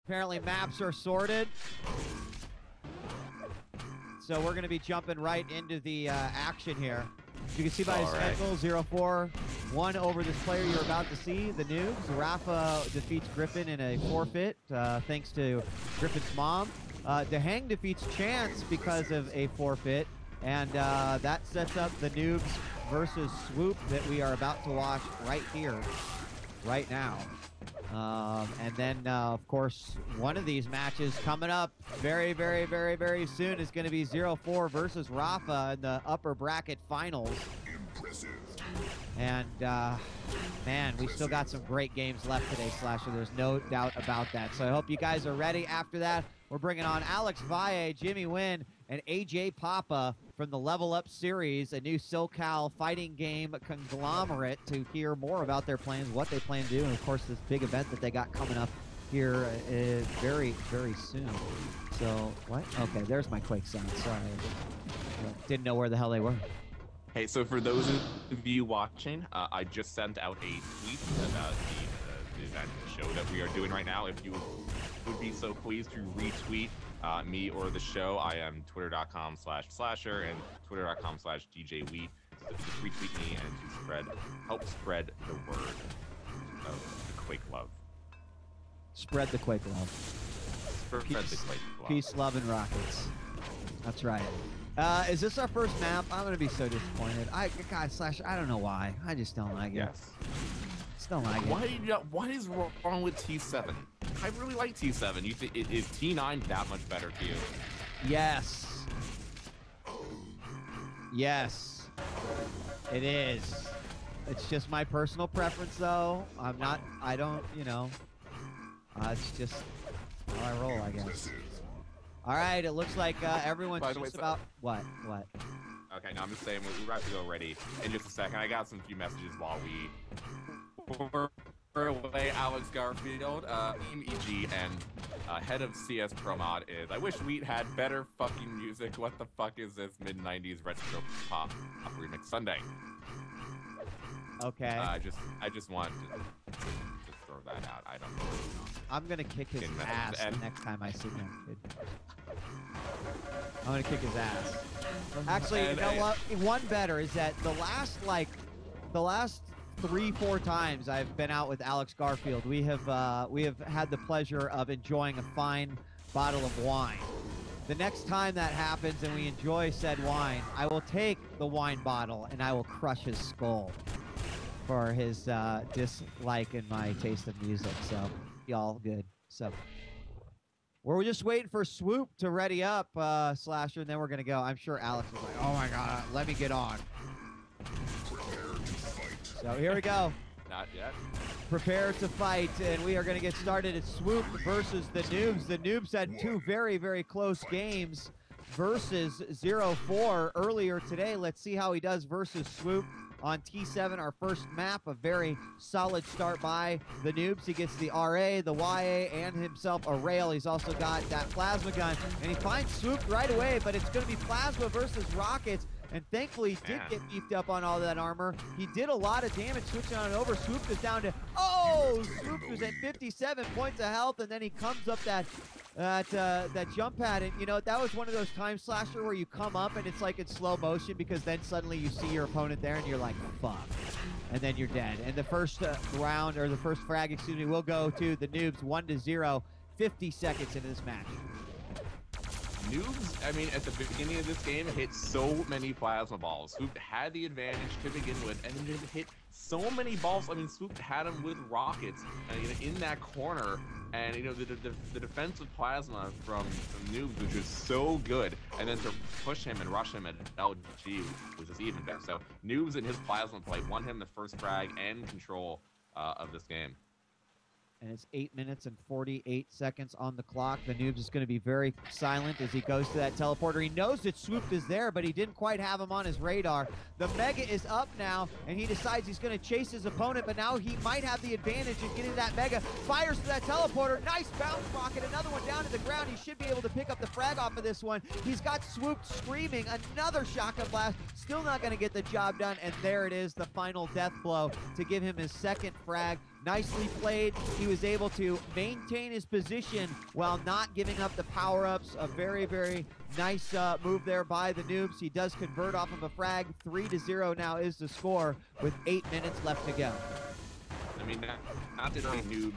Apparently maps are sorted. So we're going to be jumping right into the action here. You can see by his schedule, 0-4-1 over this player you're about to see, the Noobs. Rafa defeats Griffin in a forfeit, thanks to Griffin's mom. DeHang defeats Chance because of a forfeit, and that sets up the Noobs versus Swoop that we are about to watch right here, right now. And then, of course, one of these matches coming up very, very, very, very soon is going to be 0-4 versus Rafa in the upper bracket finals. Impressive. And, man, we still got some great games left today, Slasher. There's no doubt about that. So I hope you guys are ready. After that, we're bringing on Alex Valle, Jimmy Wynn, and AJ Papa from the Level Up series, a new SoCal fighting game conglomerate, to hear more about their plans, what they plan to do, and of course this big event that they got coming up here very, very soon. So, what? Okay, there's my Quake sound. Sorry. Didn't know where the hell they were. Hey, so for those of you watching, I just sent out a tweet about the event show that we are doing right now. If you would be so pleased to retweet me or the show, I am twitter.com/slasher and twitter.com/djWHEAT. So just retweet me and to help spread the word of the Quake love. Spread the Quake love. Spread the Quake love. Peace, love, and rockets. That's right. Is this our first map? I'm going to be so disappointed. God, Slasher, I don't know why. I just don't like it. Yes. Just don't like it. What is wrong with T7? I really like T7. Is T9 that much better to you? Yes. Yes. It is. It's just my personal preference, though. I don't, you know. It's just how I roll, I guess. All right, it looks like everyone's just about... What? Okay, no, I'm just saying we're about to go ready in just a second. I got some few messages while we were away. Alex Garfield, Team EG, and head of CS Pro Mod is, I wish Wheat had better fucking music. What the fuck is this mid-90s retro pop remix Sunday? Okay. I just want to throw that out. I don't know. I'm gonna kick his ass the next time I see him, dude. I'm gonna kick his ass. Actually, you know what? One better is that the last 3-4 times I've been out with Alex Garfield, we have had the pleasure of enjoying a fine bottle of wine. The next time that happens and we enjoy said wine, I will take the wine bottle and I will crush his skull for his dislike in my taste of music. So, y'all good. So, we're just waiting for Swoop to ready up, Slasher, and then we're going to go. I'm sure Alex was like, oh my God, let me get on. So, here we go. Not yet. Prepare to fight, and we are going to get started. It's Swoop versus the Noobs. The Noobs had two very, very close games versus 0-4 earlier today. Let's see how he does versus Swoop on T7, our first map. A very solid start by the Noobs. He gets the RA, the YA, and himself a rail. He's also got that plasma gun, and he finds Swoop right away, but it's going to be plasma versus rockets. And thankfully, he did get beefed up on all that armor. He did a lot of damage switching on over. Swoop is down to, Swoop was at 57 points of health, and then he comes up that jump pad. And, you know, that was one of those times, Slasher, where you come up and it's like in slow motion because then suddenly you see your opponent there and you're like, fuck. And then you're dead. And the first round, or the first frag, excuse me, will go to the Noobs 1-0, 50 seconds into this match. Noobs, I mean, at the beginning of this game, hit so many plasma balls. Swoop had the advantage to begin with, and then hit so many balls. I mean, Swoop had him with rockets in that corner, and, you know, the defensive plasma from Noobs, which was so good, and then to push him and rush him at LG was just even better. So Noobs and his plasma play won him the first frag and control of this game. And it's 8 minutes and 48 seconds on the clock. The Noobs is going to be very silent as he goes to that teleporter. He knows that Swoop is there, but he didn't quite have him on his radar. The Mega is up now, and he decides he's going to chase his opponent, but now he might have the advantage in getting that Mega. Fires to that teleporter. Nice bounce rocket. Another one down to the ground. He should be able to pick up the frag off of this one. He's got Swoop screaming. Another shotgun blast. Still not going to get the job done, and there it is, the final death blow to give him his second frag. nicely played. He was able to maintain his position while not giving up the power-ups. A very, very nice move there by the Noobs. He does convert off of a frag. 3-0 now is the score with 8 minutes left to go. I mean, not that Noobs,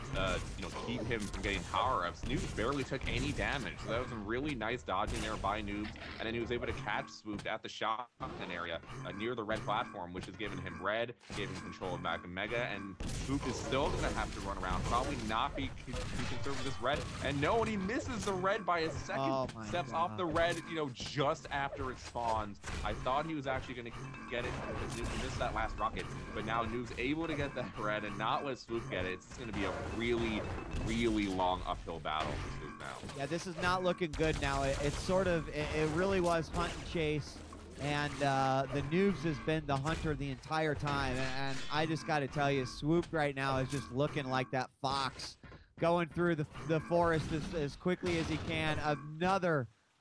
keep him from getting power-ups. Noobs barely took any damage, so that was some really nice dodging there by Noobs, and then he was able to catch Swoop at the shotgun area near the red platform, which has given him red, gave him control of back to Mega, and Swoop is still going to have to run around, probably not be concerned with this red, and no, and he misses the red by a second, steps off the red, just after it spawns. I thought he was actually going to get it, because Noobs missed that last rocket, but now Noobs able to get that red and not let Swoop get it. It's going to be a really, really long uphill battle for Swoop now. Yeah, this is not looking good now. It's sort of, it really was hunt and chase, and the Noobs has been the hunter the entire time, and I just got to tell you, Swoop right now is just looking like that fox going through the forest as quickly as he can.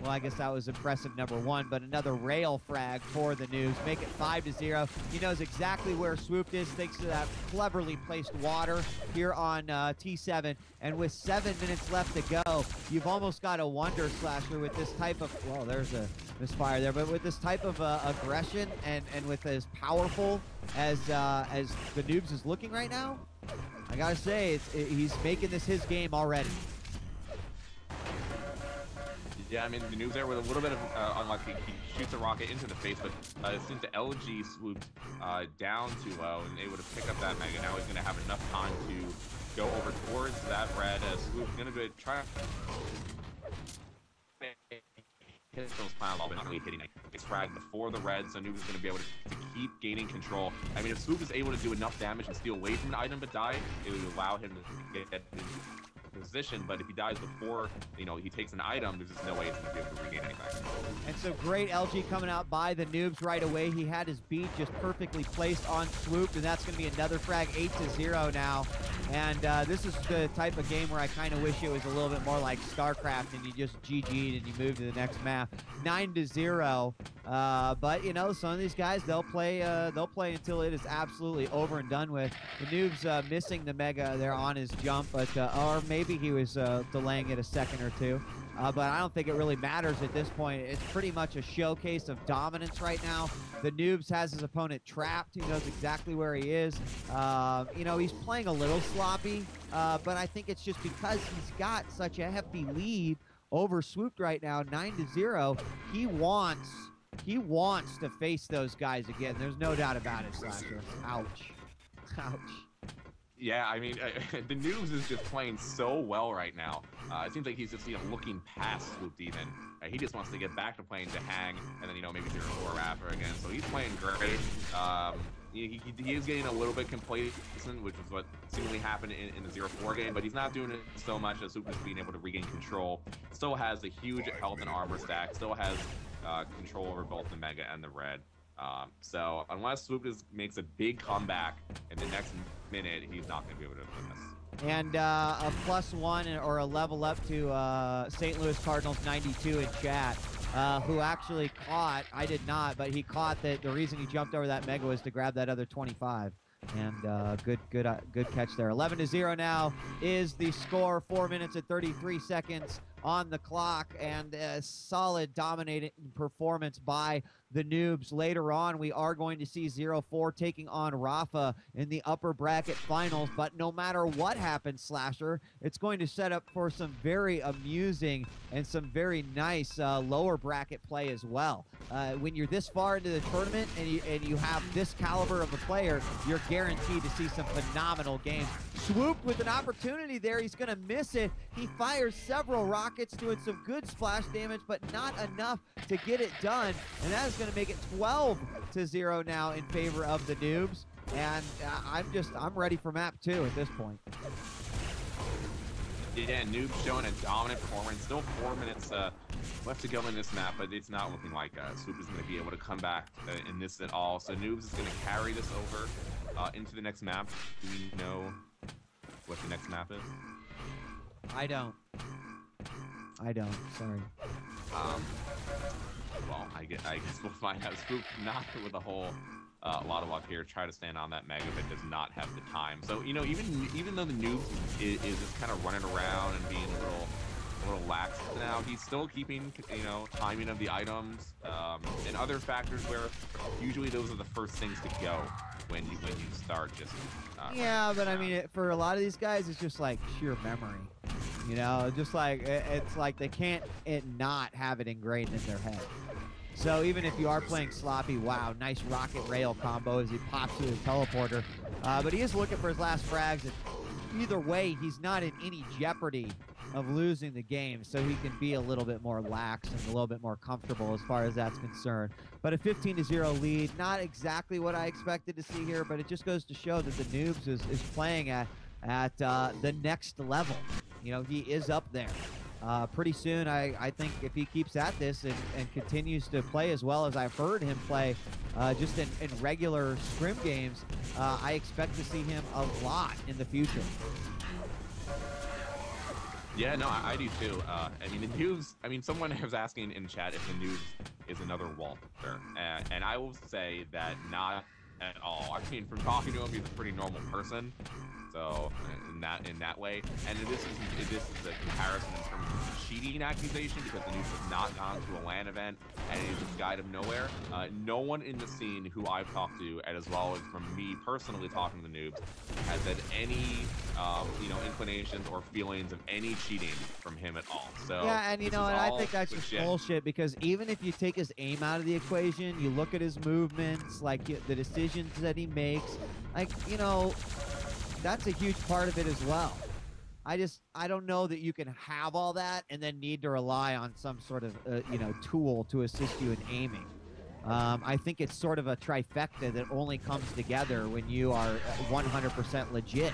Well, I guess that was impressive, number one, but another rail frag for the Noobs. Make it 5-0. He knows exactly where Swooped is thanks to that cleverly placed water here on T7. And with 7 minutes left to go, you've almost got a wonder, Slasher, with this type of, well, there's a misfire there, but with this type of aggression and with as powerful as the Noobs is looking right now, I gotta say, he's making this his game already. Yeah, I mean, the Noobs there with a little bit of unlucky. He shoots a rocket into the face, but it seems the LG swooped down too low and able to pick up that Mega. Now he's going to have enough time to go over towards that red. Swoop's going to try hit those piles, but not really hitting it. It's fragged before the red, so Noobs is going to be able to keep gaining control. I mean, if Swoop is able to do enough damage and steal away from an item but die, it would allow him to get position, but if he dies before he takes an item, there's just no way he's going to be able to regain anything. And so great LG coming out by the Noobs right away. He had his beat just perfectly placed on Swoop, and that's going to be another frag. 8-0 now. And this is the type of game where I kind of wish it was a little bit more like StarCraft and you just GG'd and you move to the next map. 9-0. But some of these guys, they'll play until it is absolutely over and done with. The Noobs missing the Mega there on his jump, but or maybe he was delaying it a second or two. But I don't think it really matters at this point. It's pretty much a showcase of dominance right now. The Noobs has his opponent trapped. He knows exactly where he is. He's playing a little sloppy, but I think it's just because he's got such a hefty lead over Swooped right now, 9-0. He wants to face those guys again. There's no doubt about it, Slasher. Ouch. Ouch. Yeah, I mean, the Noobs is just playing so well right now. It seems like he's just, looking past Swooped even. He just wants to get back to playing to hang, and then, maybe 0-4 Rapper again. So he's playing great. He is getting a little bit complacent, which is what seemingly happened in the 0-4 game, but he's not doing it so much as Swoop is being able to regain control. Still has a huge health and armor stack. Still has control over both the Mega and the red. So unless Swoop makes a big comeback in the next minute, he's not going to be able to win this. And a +1 or a level up to St. Louis Cardinals 92 in chat, who actually caught, I did not, but he caught that the reason he jumped over that Mega was to grab that other 25. And good catch there. 11-0 now is the score. 4 minutes and 33 seconds on the clock, and a solid dominating performance by the Noobs. Later on, we are going to see 0-4 taking on Rafa in the upper bracket finals, but no matter what happens, Slasher, it's going to set up for some very amusing and some very nice lower bracket play as well. When you're this far into the tournament and you have this caliber of a player, you're guaranteed to see some phenomenal games. Swoop with an opportunity there. He's going to miss it. He fires several rockets, doing some good splash damage, but not enough to get it done. And that is going to make it 12-0 now in favor of the Noobs. And I'm ready for map 2 at this point. Yeah, Noobs showing a dominant performance. Still 4 minutes left to go in this map, but it's not looking like Swoop is going to be able to come back in this at all. So Noobs is going to carry this over into the next map. Do we know what the next map is? I don't. Sorry. Well, I guess we'll find out. Swoop not with a whole a lot of luck here. Try to stand on that mega, but does not have the time. So, you know, even though the Noobs is just kind of running around and being a little lax now, he's still keeping, you know, timing of the items and other factors where usually those are the first things to go when you start just. Yeah, but I mean, for a lot of these guys, it's just like sheer memory. You know, just like it's like they can't not have it ingrained in their head. So even if you are playing sloppy, wow, nice rocket rail combo as he pops through the teleporter. But he is looking for his last frags, and either way, he's not in any jeopardy of losing the game, so he can be a little bit more lax and a little bit more comfortable as far as that's concerned. But a 15-0 lead, not exactly what I expected to see here, but it just goes to show that the Noobs is playing at the next level. You know, he is up there. Pretty soon, I think if he keeps at this and continues to play as well as I've heard him play just in regular scrim games, I expect to see him a lot in the future. Yeah, no, I do too. I mean, the Noobs, I mean, someone was asking in chat if the Noobs is another Walter, and I will say that not at all. I mean, from talking to him, he's a pretty normal person. So in that way, and this is a comparison in terms of cheating accusation, because the Noobs have not gone to a LAN event and it is this guide of nowhere. No one in the scene who I've talked to, and as well as from me personally talking to the Noobs, has had any you know, inclinations or feelings of any cheating from him at all. So yeah, and you know, and I think that's just bullshit, because even if you take his aim out of the equation, you look at his movements, like the decisions that he makes, like, you know, that's a huge part of it as well. I don't know that you can have all that and then need to rely on some sort of you know, tool to assist you in aiming. I think it's sort of a trifecta that only comes together when you are 100% legit.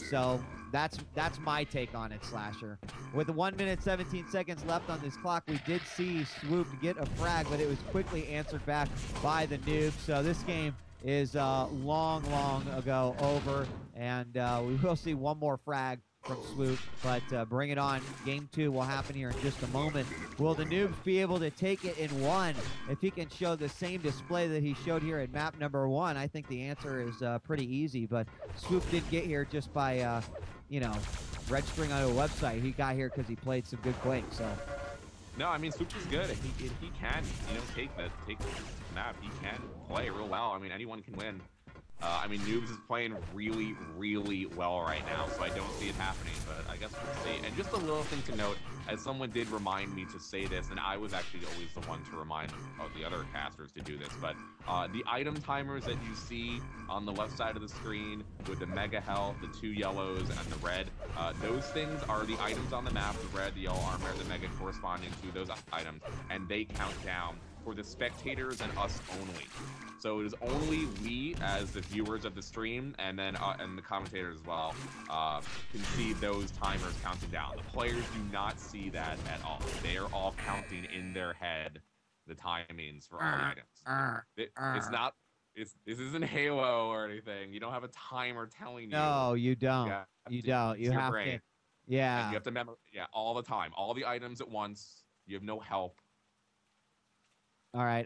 So that's my take on it, Slasher. With 1 minute 17 seconds left on this clock, we did see Swoop get a frag, but it was quickly answered back by the Noobs. So this game is long ago over, and we will see one more frag from Swoop, but bring it on. Game 2 will happen here in just a moment. Will the Noobs be able to take it in one if he can show the same display that he showed here at map number 1? I think the answer is pretty easy, but Swoop did get here just by, you know, registering on a website. He got here because he played some good Quake, so. No, I mean, Swoop is good. He can, you know, take the map. He can play real well. I mean, anyone can win. I mean, Noobs is playing really well right now, so I don't see it happening, but I guess we'll see. And just a little thing to note, as someone did remind me to say this, and I was actually always the one to remind the other casters to do this, but the item timers that you see on the left side of the screen with the mega health, the 2 yellows, and the red, those things are the items on the map, the red, the yellow armor, and the mega corresponding to those items, and they count down for the spectators and us only. So it is only we, as the viewers of the stream, and then and the commentators as well, can see those timers counting down. The players do not see that at all. They are all counting in their head the timings for all the items. It's not. This isn't Halo or anything. You don't have a timer telling you. No, you don't. You don't. You have to. Yeah. And you have to remember. Yeah, all the time, all the items at once. You have no help. All right,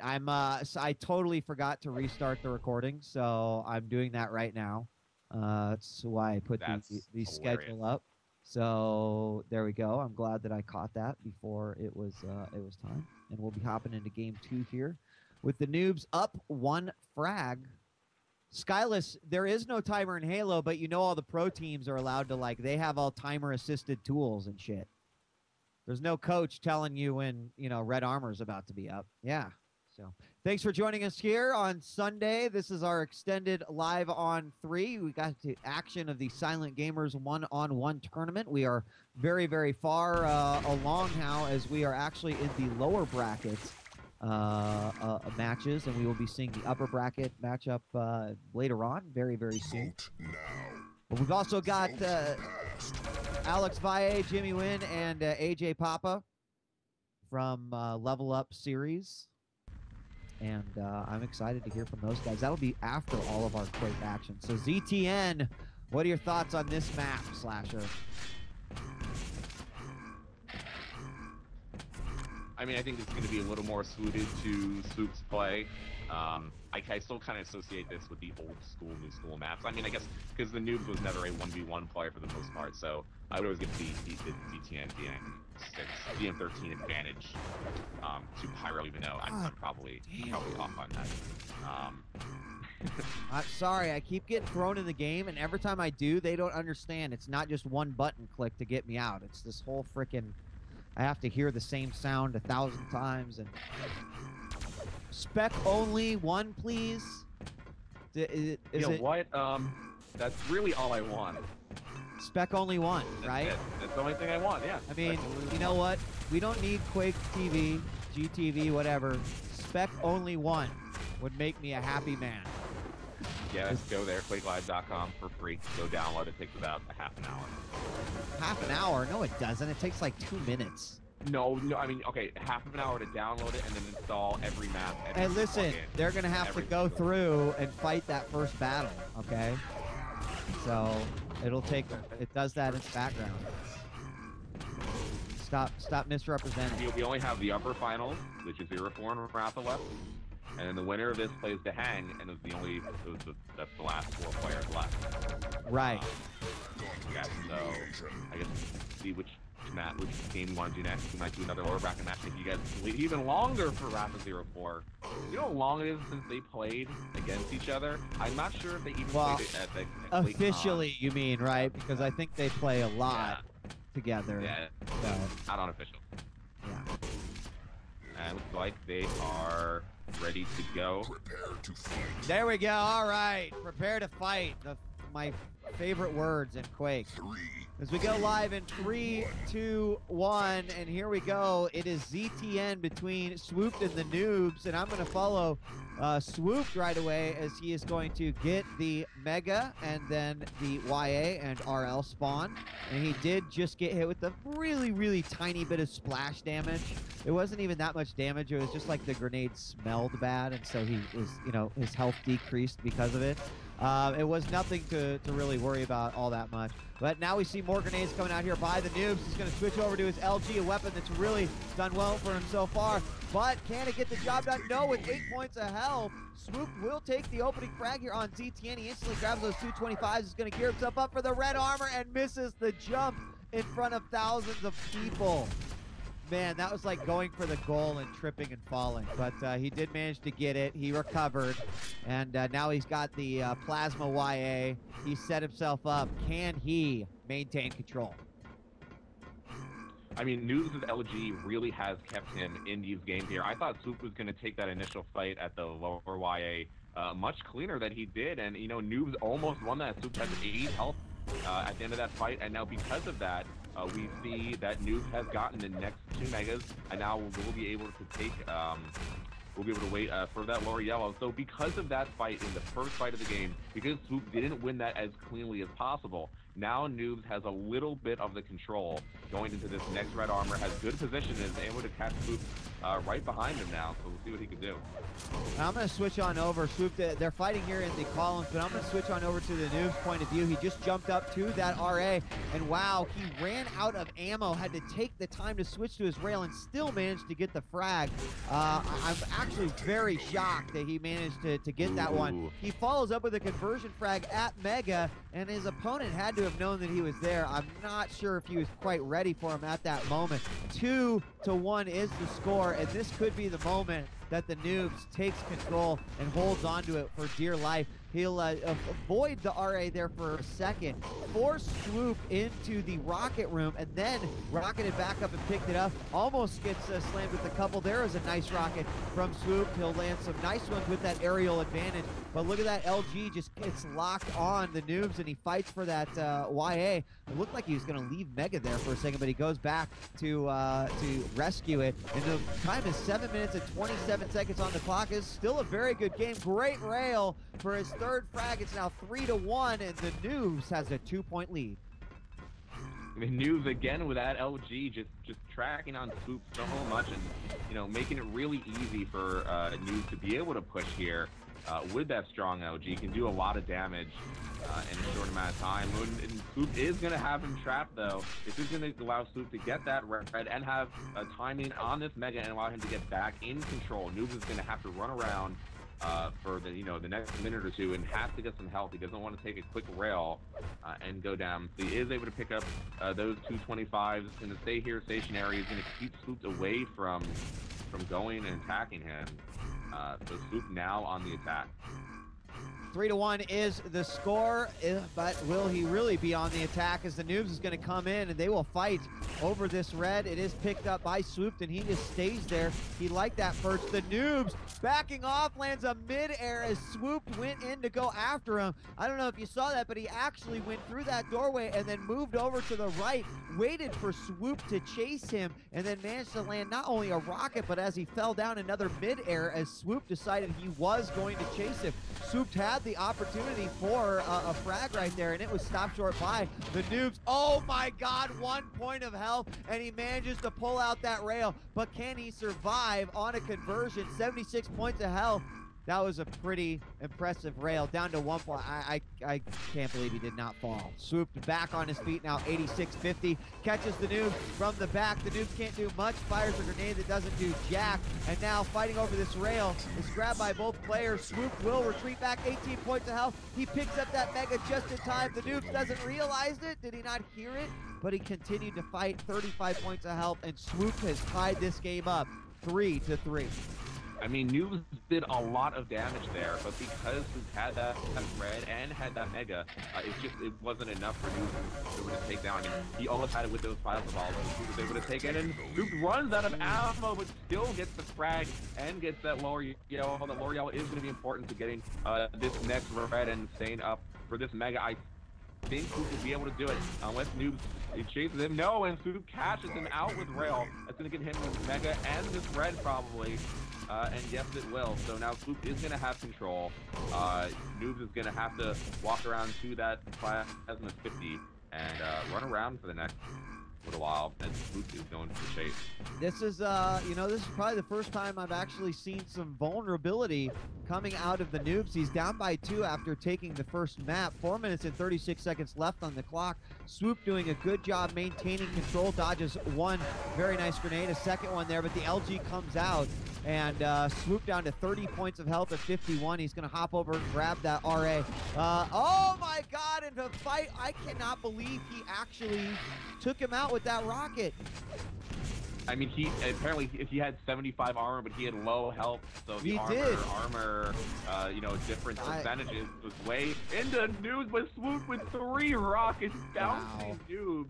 so I totally forgot to restart the recording, so I'm doing that right now. That's why I put the schedule up. So there we go. I'm glad that I caught that before it was time, and we'll be hopping into game 2 here with the Noobs up 1 frag. Skyless, there is no timer in Halo, but you know all the pro teams are allowed to, like, they have all timer assisted tools and shit. There's no coach telling you when, you know, red armor is about to be up. Yeah. So thanks for joining us here on Sunday. This is our extended live on 3. We got to action of the Silent Gamers 1-on-1 tournament. We are very far along now, as we are actually in the lower brackets matches, and we will be seeing the upper bracket matchup later on, very soon. But we've also got Alex Valle, Jimmy Wynn, and AJ Papa from Level Up Series. And I'm excited to hear from those guys. That'll be after all of our Quake action. So ZTN, what are your thoughts on this map, Slasher? I mean, I think it's going to be a little more suited to Swoop's play. I still kind of associate this with the old school, new school maps. I mean, I guess because the Noobs was never a 1v1 player for the most part, so I would always give the DTN, DM6, DM13 advantage to Pyro, even though I'm probably off on that. I'm sorry, I keep getting thrown in the game, and every time I do, they don't understand. It's not just one button click to get me out. It's this whole freaking... I have to hear the same sound 1,000 times, and... Spec only, one, please. Is it... what? That's really all I want. Spec only one, right? That's the only thing I want, yeah. I mean, you know what? We don't need Quake TV, GTV, whatever. Spec only one would make me a happy man. Yeah, let's go there, QuakeLive.com for free. Go download it. Takes about a half an hour. Half an hour? No, it doesn't. It takes like 2 minutes. No, I mean, okay, half of an hour to download it and then install every map. Hey, listen, they're going to have to go through and fight that first battle, okay? So, it'll take... It does that in the background. Stop misrepresenting. We only have the upper finals, which is 0-4 and Rafa left. And then the winner of this plays the Hang, and that's the last 4 players left. Right. Yeah, so I guess see which game you want to do next. We might do another lower bracket match if you guys wait even longer for Rafa 0-4. You know how long it is since they played against each other? I'm not sure if they even played it at the officially, you mean, right? Because I think they play a lot together. Yeah, so. Not unofficial. Yeah. And it looks like they are ready to go. Prepare to fight. There we go. All right. Prepare to fight. My favorite words in Quake. As we go live in 3, 2, 1, and here we go. It is ZTN between Swooped and the Noobs, and I'm going to follow Swooped right away as he is going to get the Mega and then the YA and RL spawn. And he did just get hit with a really, really tiny bit of splash damage. It wasn't even that much damage. It was just like the grenade smelled bad, and so he was, you know, his health decreased because of it. It was nothing to really worry about all that much. But now we see more grenades coming out here by the Noobs. He's going to switch over to his LG, a weapon that's really done well for him so far. But can it get the job done? No, with 8 points of health. Swoop will take the opening frag here on ZTN. He instantly grabs those 225s. He's going to gear himself up for the red armor and misses the jump in front of thousands of people. Man, that was like going for the goal and tripping and falling. But he did manage to get it. He recovered. And now he's got the Plasma YA. He set himself up. Can he maintain control? I mean, Noobs' LG really has kept him in these games here. I thought Swoop was going to take that initial fight at the lower YA much cleaner than he did. And, you know, Noobs almost won that. Swoop has 8 health at the end of that fight. And now because of that, we see that Noobs has gotten the next 2 megas, and now we'll be able to take, we'll be able to wait for that lower yellow. So because of that fight in the first fight of the game, because Swoop didn't win that as cleanly as possible, now Noobs has a little bit of the control going into this next red armor, has good position, and is able to catch Swoop right behind him now, so we'll see what he can do. I'm going to switch on over. Swoop, they're fighting here in the columns, but I'm going to switch on over to the Noobs' point of view. He just jumped up to that RA, and wow, he ran out of ammo, had to take the time to switch to his rail, and still managed to get the frag. I'm actually very shocked that he managed to get that one. He follows up with a conversion frag at Mega, and his opponent had to have known that he was there. I'm not sure if he was quite ready for him at that moment. 2-1 is the score, and this could be the moment that the Noobs takes control and holds onto it for dear life. He'll avoid the RA there for a second, force Swoop into the rocket room, and then rocketed back up and picked it up. Almost gets slammed with a couple. There is a nice rocket from Swoop. He'll land some nice ones with that aerial advantage. But look at that, LG just gets locked on the Noobs, and he fights for that YA. It looked like he was going to leave Mega there for a second, but he goes back to rescue it. And the time is 7 minutes and 27 seconds on the clock. Is still a very good game. Great rail for his third frag. It's now 3-1, and the Noobs has a 2-point lead. I mean, Noobs again with that LG just tracking on Swoop so much, and you know, making it really easy for Noobs to be able to push here with that strong LG. Can do a lot of damage in a short amount of time. And Swoop is going to have him trapped, though. This is going to allow Swoop to get that red and have timing on this Mega and allow him to get back in control. Noobs is going to have to run around for the the next minute or two and has to get some health. He doesn't want to take a quick rail and go down. So he is able to pick up those 225s. He's going to stay here stationary. He's going to keep Swoop away from going and attacking him. So Swoop now on the attack. 3-1 is the score, but will he really be on the attack as the Noobs is going to come in and they will fight over this red. It is picked up by Swoop and he just stays there. He liked that first. The Noobs backing off, lands a mid-air as Swoop went in to go after him. I don't know if you saw that, but he actually went through that doorway and then moved over to the right, waited for Swoop to chase him, and then managed to land not only a rocket, but as he fell down, another mid-air as Swoop decided he was going to chase him. Swoop had the opportunity for a frag right there, and it was stopped short by the Noobs. Oh my God, 1 point of health, and he manages to pull out that rail, but can he survive on a conversion? 76 points of health. That was a pretty impressive rail, down to 1 point. I can't believe he did not fall. Swooped back on his feet now, 86-50. Catches the Noob from the back. The Noobs can't do much. Fires a grenade that doesn't do jack. And now fighting over this rail is grabbed by both players. Swoop will retreat back, 18 points of health. He picks up that mega just in time. The Noobs doesn't realize it. Did he not hear it? But he continued to fight, 35 points of health, and Swoop has tied this game up 3-3. I mean, Noobs did a lot of damage there, but because Swoop had that red and had that mega, it wasn't enough for Noobs to take down. I mean, he almost had it with those piles of balls. Swoop was able to take it, and Swoop runs out of ammo, but still gets the frag and gets that lower yellow. The lower yellow is going to be important to getting this next red and staying up for this mega. I think Swoop will be able to do it unless Noobs chases him. No, and Swoop catches him out with rail. That's going to get him with mega and this red probably. And yes, it will. So now Swoop is going to have control. Noobs is going to have to walk around to that plasma 50 and run around for the next little while. And Swoop is going for shape. This is, this is probably the first time I've actually seen some vulnerability coming out of the Noobs. He's down by 2 after taking the first map. 4 minutes and 36 seconds left on the clock. Swoop doing a good job maintaining control. Dodges one very nice grenade, a second one there, but the LG comes out. And Swoop down to 30 points of health at 51. He's going to hop over and grab that RA. Oh my God, in the fight, I cannot believe he actually took him out with that rocket. I mean, he had 75 armor, but he had low health, so the armor, different percentages was way into Noobs, but Swoop with 3 rockets bouncing Noobs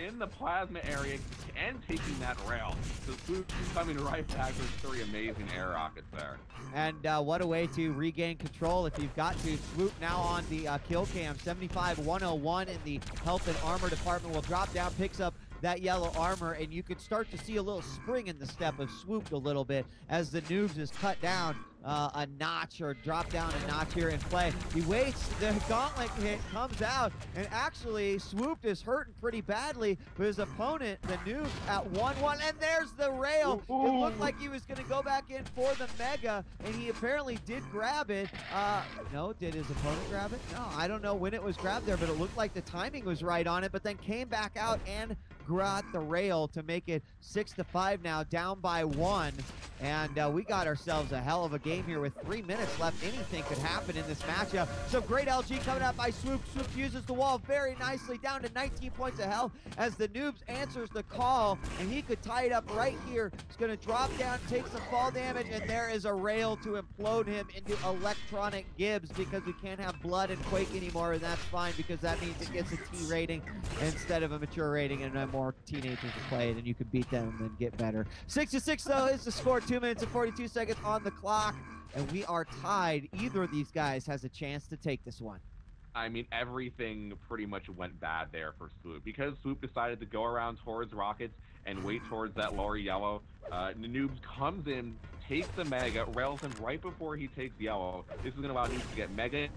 in the plasma area and taking that rail. So Swoop coming right back with 3 amazing air rockets there. And what a way to regain control if you've got to. Swoop now on the kill cam, 75-101 in the health and armor department, will drop down, picks up that yellow armor, and you could start to see a little spring in the step of Swoop a little bit as the Noobs is cut down a notch or drop down a notch here in play. He waits, the gauntlet hit comes out, and actually Swoop is hurting pretty badly, but his opponent, the Noobs, at 1-1, and there's the rail. It looked like he was going to go back in for the mega, and he apparently did grab it. No, did his opponent grab it? No, I don't know when it was grabbed there, but it looked like the timing was right on it, but then came back out and grabbed the rail to make it 6-5 now, down by 1. And we got ourselves a hell of a game here with 3 minutes left. Anything could happen in this matchup. So great LG coming out by Swoop. Swoop uses the wall very nicely, down to 19 points of health as the Noobs answers the call, and he could tie it up right here. He's going to drop down, take some fall damage, and there is a rail to implode him into electronic Gibbs, because we can't have blood and Quake anymore, and that's fine because that means it gets a T rating instead of a mature rating, and more teenagers to play it, and you can beat them and get better. 6-6 though is the score. 2 minutes and 42 seconds on the clock, and we are tied. Either of these guys has a chance to take this one. I mean, everything pretty much went bad there for Swoop. Because Swoop decided to go around towards rockets and wait towards that lower yellow, Noobs comes in, takes the mega, rails him right before he takes yellow. This is going to allow Noobs to get mega,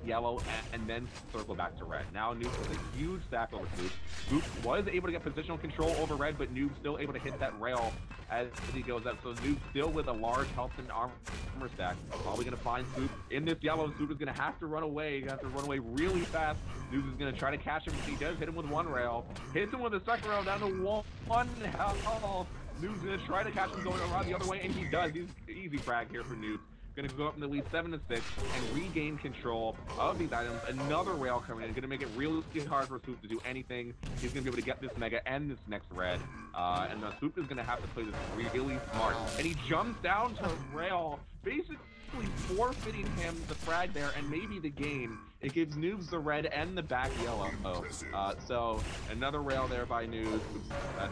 yellow, and then circle back to red. Now Noobs has a huge stack over Swoop. Swoop was able to get positional control over red, but Noobs still able to hit that rail as he goes up. So Noobs still with a large health and armor stack. Probably going to find Swoop in this yellow. Swoop is going to have to run away. He's going to have to run away really fast. Noobs is going to try to catch him. He does hit him with 1 rail. Hits him with a second rail down to 1 health. Noobs going to try to catch him going around the other way, and he does. He's easy frag here for Noobs. Gonna go up in the lead 7-6 and regain control of these items. Another rail coming in, gonna make it really hard for Swoop to do anything. He's gonna be able to get this mega and this next red. And Swoop is gonna have to play this really smart. And he jumps down to rail, basically forfeiting him the frag there and maybe the game. It gives Noobs the red and the back yellow. So another rail there by Noobs.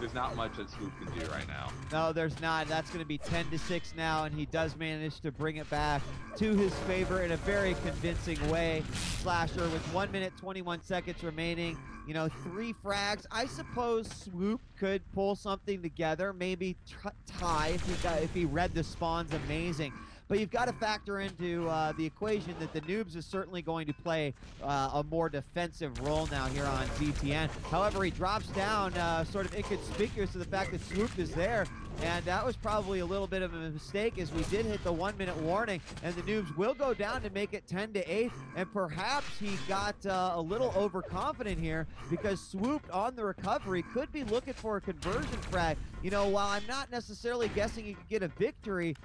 There's not much that Swoop can do right now. No, there's not. That's going to be 10-6 now, and he does manage to bring it back to his favor in a very convincing way. Slasher with 1 minute 21 seconds remaining. You know, 3 frags. I suppose Swoop could pull something together, maybe tie if he read the spawns amazing. But you've got to factor into the equation that the Noobs is certainly going to play a more defensive role now here on ZTN. However, he drops down sort of inconspicuous to the fact that Swoop is there. And that was probably a little bit of a mistake, as we did hit the 1 minute warning, and the Noobs will go down to make it 10-8. And perhaps he got a little overconfident here, because Swoop on the recovery could be looking for a conversion frag. You know, while I'm not necessarily guessing he could get a victory,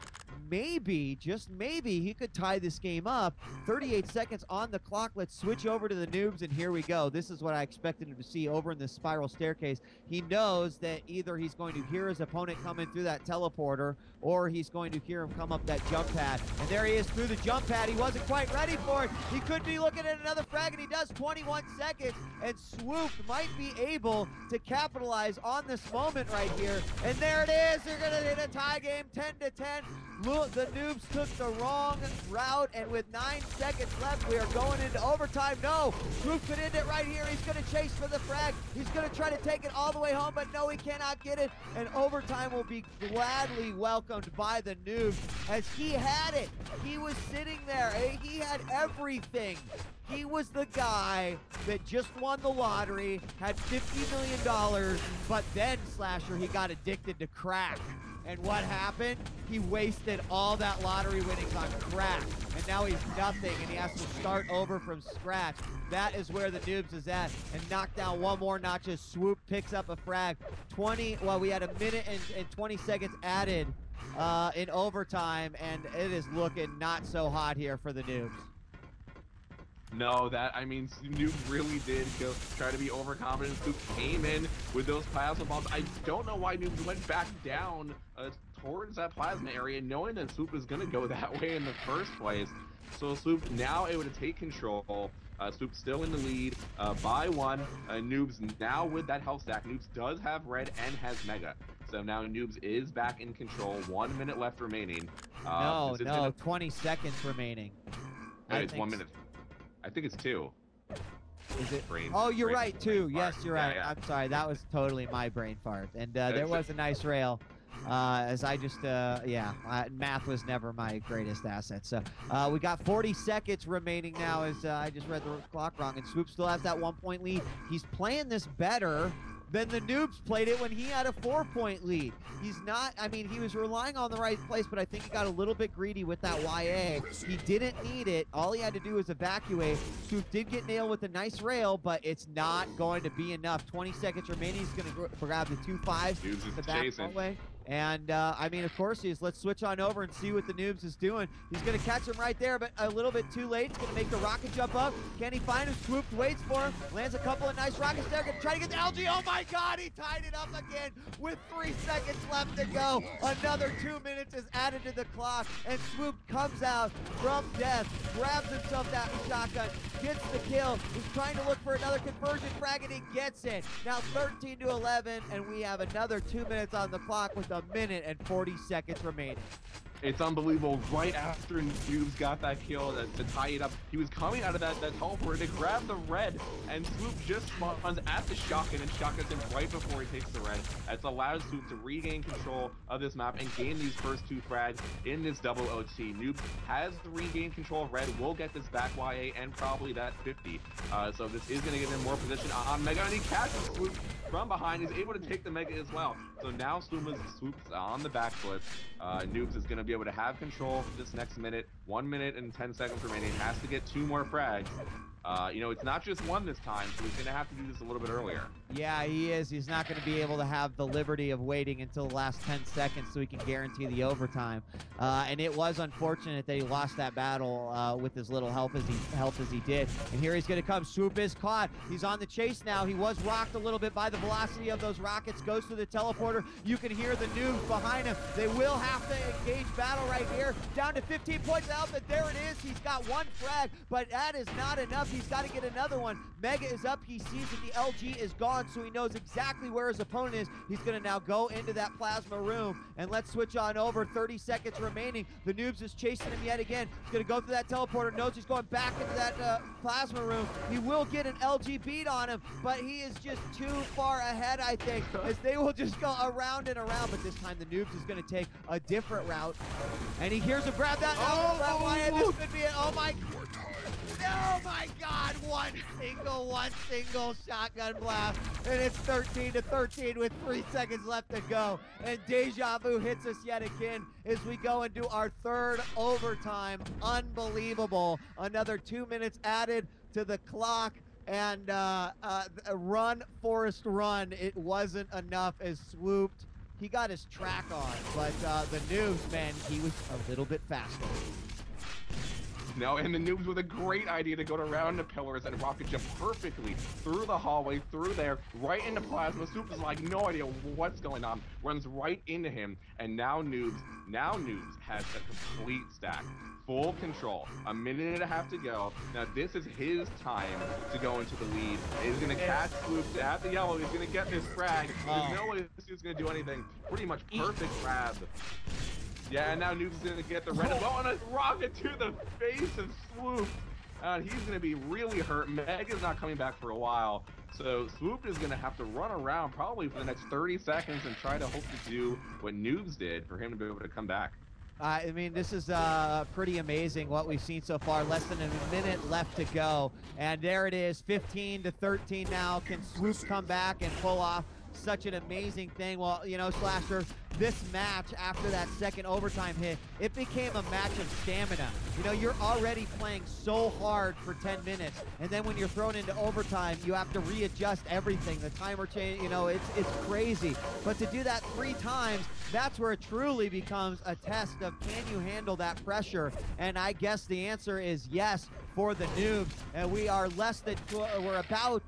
maybe, just maybe, he could tie this game up. 38 seconds on the clock. Let's switch over to the Noobs, and here we go. This is what I expected him to see over in the spiral staircase. He knows that either he's going to hear his opponent coming through that teleporter, or he's going to hear him come up that jump pad. And there he is through the jump pad. He wasn't quite ready for it. He could be looking at another frag, and he does. 21 seconds, and Swoop might be able to capitalize on this moment right here. And there it is. They're going to hit a tie game, 10-10. Look, the Noobs took the wrong route, and with 9 seconds left, we are going into overtime. No, Swoop could end it right here. He's going to chase for the frag. He's going to try to take it all the way home, but no, he cannot get it. And overtime will be gladly welcomed by the Noobs, as he had it. He was sitting there. He had everything. He was the guy that just won the lottery, had $50 million, but then, Slasher, he got addicted to crack. And what happened? He wasted all that lottery winnings on crack. And now he's nothing, and he has to start over from scratch. That is where the Noobs is at. And knock down one more notch as Swoop picks up a frag. We had a minute and 20 seconds added in overtime, and it is looking not so hot here for the Noobs. No, Noob really did go try to be overconfident. Swoop came in with those plasma bombs. I don't know why Noob went back down towards that plasma area, knowing that Swoop was going to go that way in the first place. So Swoop now able to take control. Swoop still in the lead by 1. Noobs now with that health stack. Noobs does have red and has mega. So now Noobs is back in control. 1 minute left remaining. No, 20 seconds remaining. It's 1 minute. I think it's 2. Is it? Oh, you're right, 2. Yes, you're right. Yeah. I'm sorry. That was totally my brain fart. And there was a nice rail. As I just, math was never my greatest asset. So we got 40 seconds remaining now, as I just read the clock wrong. And Swoop still has that 1-point lead. He's playing this better than the Noobs played it when he had a 4-point lead. He's not, he was relying on the right place, but I think he got a little bit greedy with that YA. He didn't need it. All he had to do was evacuate. Swoop did get nailed with a nice rail, but it's not going to be enough. 20 seconds remaining. He's going to grab the 2-5 the back way. And, of course, let's switch on over and see what the Noobs is doing. He's going to catch him right there, but a little bit too late. He's going to make the rocket jump up. Can he find him? Swoop waits for him. Lands a couple of nice rockets there. Going to try to get the LG. Oh, my God. He tied it up again with 3 seconds left to go. Another 2 minutes is added to the clock, and Swoop comes out from death, grabs himself that shotgun, gets the kill. He's trying to look for another conversion frag, and he gets it. Now 13-11, and we have another 2 minutes on the clock with a minute and 40 seconds remaining. It's unbelievable. Right after Noobs got that kill to tie it up, he was coming out of that teleport to grab the red, and Swoop just spawns at the shotgun and shotguns him right before he takes the red. That's allowed Swoop to regain control of this map and gain these first 2 frags in this double OT. Noobs has regained control of red, will get this back YA and probably that 50. So this is going to give him more position on Mega, and he catches Swoop from behind. He's able to take the Mega as well. So now Swoop's on the back foot. Noobs is going to be able to have control for this next minute. 1 minute and 10 seconds remaining. Has to get 2 more frags. You know, it's not just one this time, so he's going to have to do this a little bit earlier. Yeah, he is. He's not going to be able to have the liberty of waiting until the last 10 seconds so he can guarantee the overtime. And it was unfortunate that he lost that battle with as little help as he did. And here he's going to come. Swoop is caught. He's on the chase now. He was rocked a little bit by the velocity of those rockets. Goes to the teleporter. You can hear the Noobs behind him. They will have to engage battle right here. Down to 15 points out, but there it is. He's got one frag, but that is not enough. He's got to get another one. Mega is up. He sees that the LG is gone, so he knows exactly where his opponent is. He's going to now go into that plasma room, and let's switch on over. 30 seconds remaining. The Noobs is chasing him yet again. He's going to go through that teleporter. Knows he's going back into that plasma room. He will get an LG beat on him, but he is just too far ahead, I think, as they will just go around and around. But this time the Noobs is going to take a different route, and he hears him grab that. This could be it. Oh my God, one single shotgun blast, and it's 13-13 with 3 seconds left to go, and djWHEAT hits us yet again as we go and do our third overtime. Unbelievable. Another 2 minutes added to the clock, and run, Forrest, run. It wasn't enough as Swooped. He got his track on, but the Noobs, man, he was a little bit faster. No, and the Noobs with a great idea to go around the pillars and rocket jump perfectly through the hallway, through there, right into Plasma. Swoop is like, no idea what's going on, runs right into him, and now Noobs has a complete stack. Full control. A minute and a half to go. Now this is his time to go into the lead. He's going to catch Swoop at the yellow. He's going to get this frag. There's no way Swoop's going to do anything. Pretty much perfect grab. Yeah, and now Noobs is going to get the red and a rocket to the face of Swoop. And he's going to be really hurt. Mega's not coming back for a while. So Swoop is going to have to run around probably for the next 30 seconds and try to hope to do what Noobs did for him to be able to come back. I mean, this is pretty amazing what we've seen so far. Less than a minute left to go. And there it is, 15-13 now. Can Swoop come back and pull off such an amazing thing? Well, you know, Slasher, this match, after that second overtime hit, it became a match of stamina. You know, you're already playing so hard for 10 minutes, and then when you're thrown into overtime, you have to readjust everything. The timer change, you know, it's crazy. But to do that 3 times, that's where it truly becomes a test of, can you handle that pressure? And I guess the answer is yes for the Noobs. And we are less than, we're about,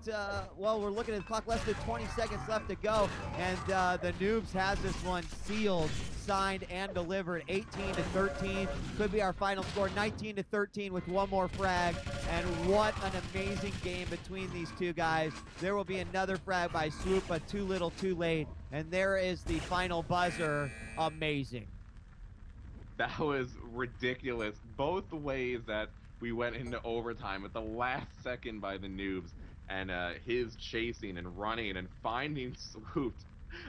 well, we're looking at the clock, less than 20 seconds left to go. And the Noobs has this one sealed, signed, and delivered. 18-13 could be our final score. 19-13 with one more frag. And what an amazing game between these two guys. There will be another frag by Swoop, but too little, too late. And there is the final buzzer. Amazing. That was ridiculous. Both the ways that we went into overtime at the last second by the Noobs, and his chasing and running and finding Swoop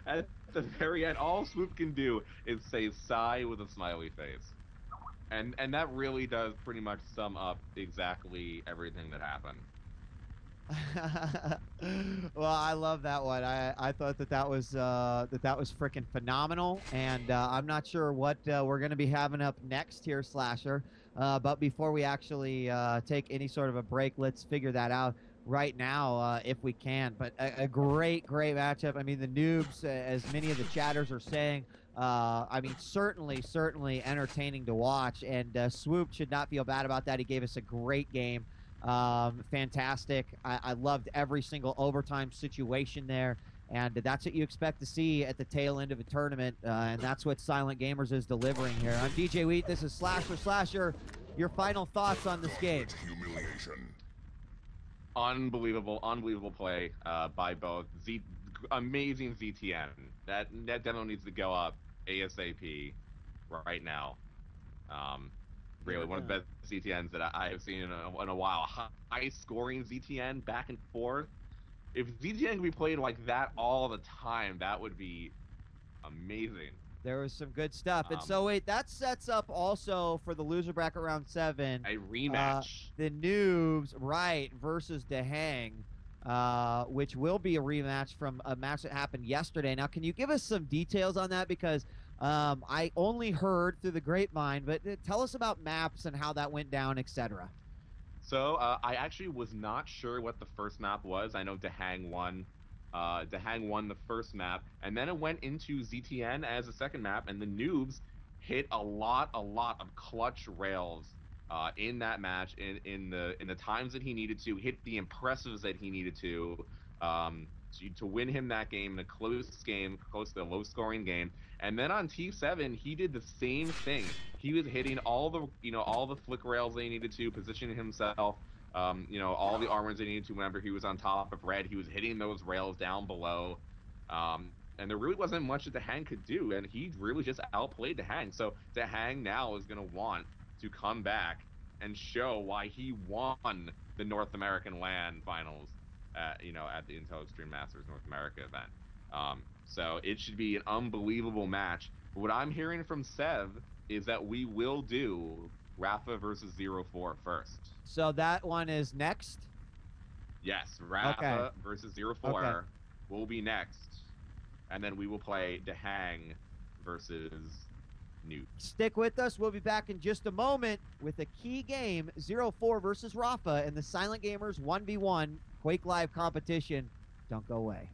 at the very end. All Swoop can do is say sigh with a smiley face. And that really does pretty much sum up exactly everything that happened. Well, I love that one. I thought that was freaking phenomenal, and I'm not sure what we're going to be having up next here, Slasher. But before we actually take any sort of a break, let's figure that out right now if we can. But a great matchup. I mean, the Noobs, as many of the chatters are saying, I mean, certainly entertaining to watch, and Swoop should not feel bad about that. He gave us a great game. Fantastic. I loved every single overtime situation there, and that's what you expect to see at the tail end of a tournament, and that's what Silent Gamers is delivering here. I'm djWHEAT. This is Slasher. Slasher, your final thoughts on this game? Unbelievable play by both. Amazing ZTN. That demo needs to go up ASAP right now. Really, one of the best ZTNs that I have seen in a while. High-scoring ZTN, back and forth. If ZTN can be played like that all the time, that would be amazing. There was some good stuff. And so, wait, that sets up also for the loser bracket round 7. A rematch. The Noobs, right, versus djWHEAT, which will be a rematch from a match that happened yesterday. Now, can you give us some details on that? Because I only heard through the grapevine, but tell us about maps and how that went down, etc. So I actually was not sure what the first map was. I know Dehang won. Dehang won the first map, and then it went into ZTN as a second map, and the Noobs hit a lot of clutch rails in that match in the times that he needed to, hit the impressives that he needed to win him that game in a close to a low scoring game. And then on T7, he did the same thing. He was hitting all the flick rails they needed to, positioning himself, all the armors they needed to whenever he was on top of red. He was hitting those rails down below. And there really wasn't much that Dehang could do, and he really just outplayed Dehang. So Dehang now is going to want to come back and show why he won the North American LAN finals at the Intel Extreme Masters North America event. So it should be an unbelievable match. But what I'm hearing from Sev is that we will do Rafa versus 04 first. So that one is next? Yes, Rafa versus 04 will be next. And then we will play Dehang versus Noobs. Stick with us. We'll be back in just a moment with a key game, 04 versus Rafa in the Silent Gamers 1v1 QuakeLive competition. Don't go away.